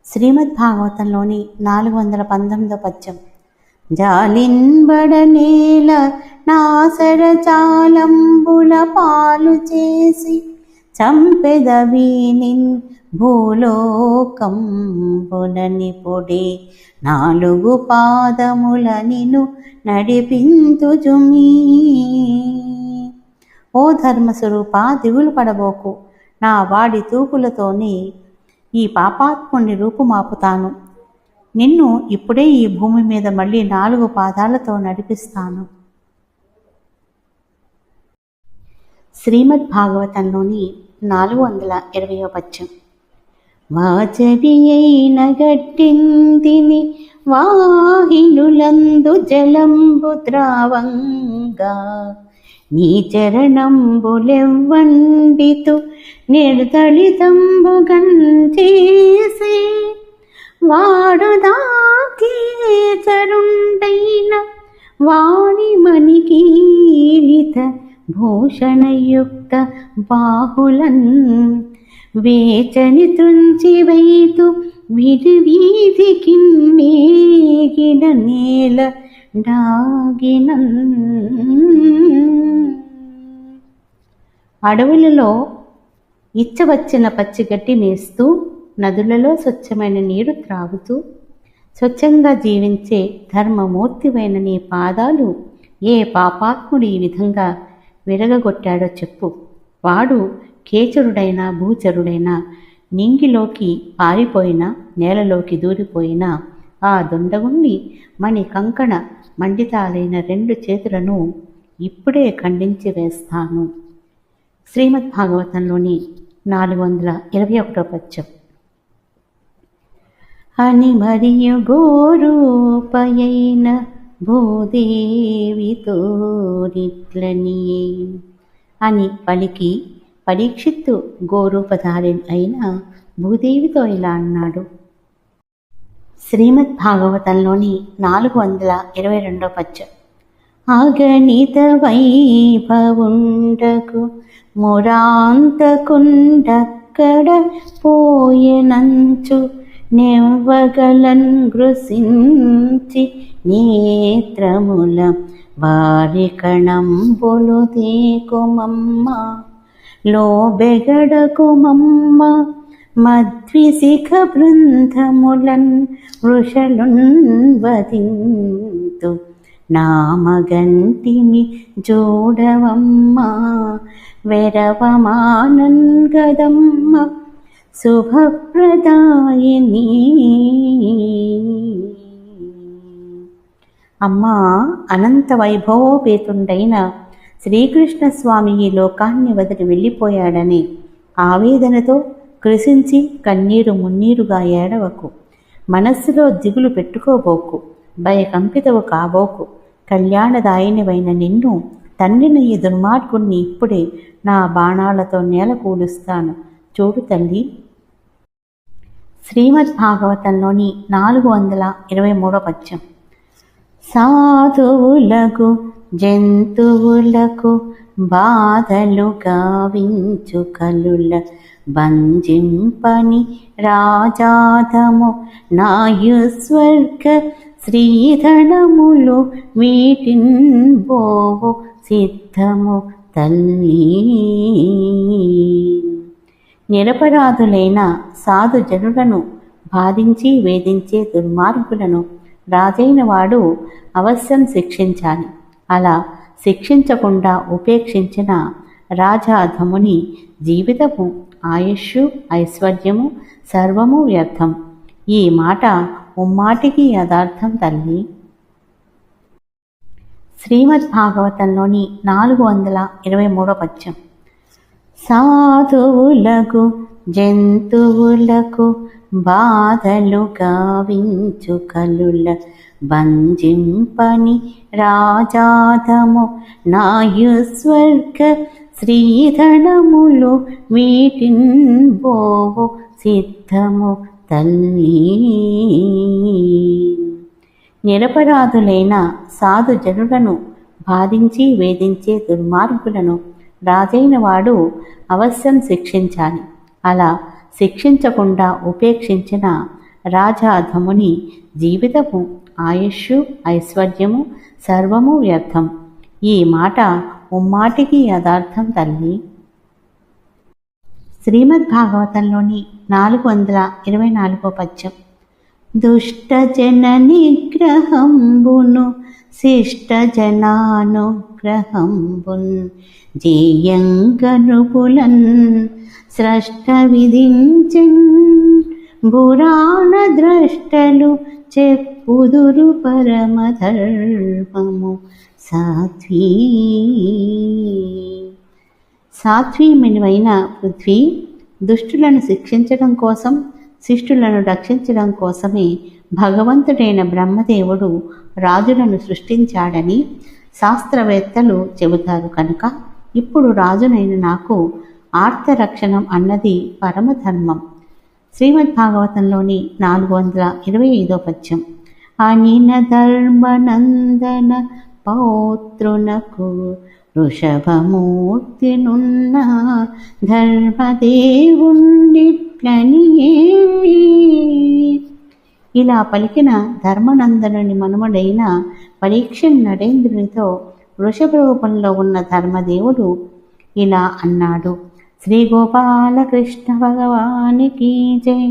శ్రీమద్భాగవతంలోని 419వ పద్యం. జాలింబడనేల నాసరచాలంబుల పాలు చేసి చంపెదవీనిన్ భూలోకంబులని పొడి నాలుగు పాదముల నిను నడిపింతుజుమీ. ఓ ధర్మస్వరూప, దిగులు పడబోకు. నా వాడి తూపులతోనే ఈ పాపాత్ముని రూపుమాపుతాను. నిన్ను ఇప్పుడే ఈ భూమి మీద మళ్ళీ 4 పాదాలతో నడిపిస్తాను. శ్రీమద్భాగవతంలోని 420వ పద్యం. వాచవి అయిన గట్టిందిని వాహినులందు జలంబు ద్రావంగా నీ చరణంబులెవ్వండితు నిర్దళితంబుగన్ చేసి వాడుదాకే చరుండైన వాణి మణికీలిత భూషణయుక్త బాహులన్ వేచని త్రుంచివైతు విడివీధికి నేగిన నేల డాగినన్. అడవులలో ఇచ్చవచ్చిన పచ్చిగడ్డి మేస్తూ, నదులలో స్వచ్ఛమైన నీరు త్రాగుతూ, స్వచ్ఛంగా జీవించే ధర్మమూర్తివైన నీ పాదాలు ఏ పాపాత్ముడు ఈ విధంగా విరగగొట్టాడో చెప్పు. వాడు కేచరుడైనా భూచరుడైనా, నింగిలోకి పారిపోయినా నేలలోకి దూరిపోయినా ఆ దుండగుణ్ణి మణి కంకణ మండితాలైన 2 చేతులను ఇప్పుడే ఖండించి వేస్తాను. శ్రీమద్భాగవతంలోని 421వ పద్యం. అని మరియు గోరూపయైన భూదేవితోరిట్లని అని పలికి పరీక్షిత్తు గోరూపధారి అయిన భూదేవితో ఇలా అన్నాడు. శ్రీమద్భాగవతంలోని 422వ పద్యం. అగణిత వైభవుండకు మురాంతకుండక్కడ పోయెనంచు నెవ్వగలన్ గృసించి నేత్రముల వారి కణంబులు దేకుమమ్మ లోబెగడకుమమ్మ మద్విశిఖ బృందములన్ వృషలున్ వదింతు నామగంటిమి జోడవమ్మ వెరవమానన్ గదమ్మ శుభప్రదాయిని. అమ్మా, అనంత వైభవోపేతుండైన శ్రీకృష్ణస్వామి ఈ లోకాన్ని వదిలి వెళ్ళిపోయాడని ఆవేదనతో కృషించి కన్నీరు మున్నీరుగా ఏడవకు. మనస్సులో దిగులు పెట్టుకోబోకు. భయకంపితవు కాబోకు. కళ్యాణదాయినివైన నిన్ను తండ్రిని ఈ దుర్మార్గుణ్ణి ఇప్పుడే నా బాణాలతో నేల కూలుస్తాను. చూడు తల్లి. శ్రీమద్భాగవతంలోని 423వ పద్యం. సాధువులకు జంతువులకు బాధలు గావించు కలుల బంజింపని రాజాధము నాయుస్వర్గ శ్రీధనములు వీటిన్ బోవు సిద్ధము తల్లి. నిరపరాధులైన సాధు జనులను బాధించి వేధించే దుర్మార్గులను రాజైన వాడు అవశ్యం శిక్షించాలి. అలా శిక్షించకుండా ఉపేక్షించిన రాజాధముని జీవితము, ఆయుష్, ఐశ్వర్యము సర్వము వ్యర్థం. ఈ మాట ముమ్మాటికి యథార్థం తల్లి. శ్రీమద్భాగవతంలోని 423వ పద్యం. సాధువులకు జంతువులకు బాధలు గావించు కలుల బంజింపని రాజాధము నాయుస్వర్గ శ్రీధనములు వీటిన్ బోవు సిద్ధము తల్లి. నిరపరాధులైన సాధు జనులను బాధించి వేధించే దుర్మార్గులను రాజైన వాడు అవశ్యం శిక్షించాలి. అలా శిక్షించకుండా ఉపేక్షించిన రాజాధముని జీవితము ఆయుష్ ఐశ్వర్యము సర్వము వ్యర్థం. ఈ మాట ముమ్మాటికి యథార్థం తల్లి. శ్రీమద్భాగవతంలోని 424వ పద్యం. దుష్ట జన నిగ్రహంబును శిష్ట జనానుగ్రహంబున్ జేయంగనుపులన్ స్రష్ట విధించెన్ పురాణ ద్రష్టలు చెప్పుదురు పరమధర్మము సాధ్వీ. సాధ్వీమణివైన పృథ్వీ, దుష్టులను శిక్షించడం కోసం శిష్టులను రక్షించడం కోసమే భగవంతుడైన బ్రహ్మదేవుడు రాజులను సృష్టించాడని శాస్త్రవేత్తలు చెబుతారు. కనుక ఇప్పుడు రాజునైన నాకు ఆర్తరక్షణం అన్నది పరమధర్మం. శ్రీమద్భాగవతంలోని 425వ పద్యం. అనిన ధర్మనందన పౌత్రునకు వృషభమూర్తినున్న ధర్మదేవుండిట్లనియే. ఇలా పలికిన ధర్మనందనుని మనుమడైన పరీక్షన్ నరేంద్రునితో వృషభ రూపంలో ఉన్న ధర్మదేవుడు ఇలా అన్నాడు. శ్రీ గోపాలకృష్ణ భగవానికి జై.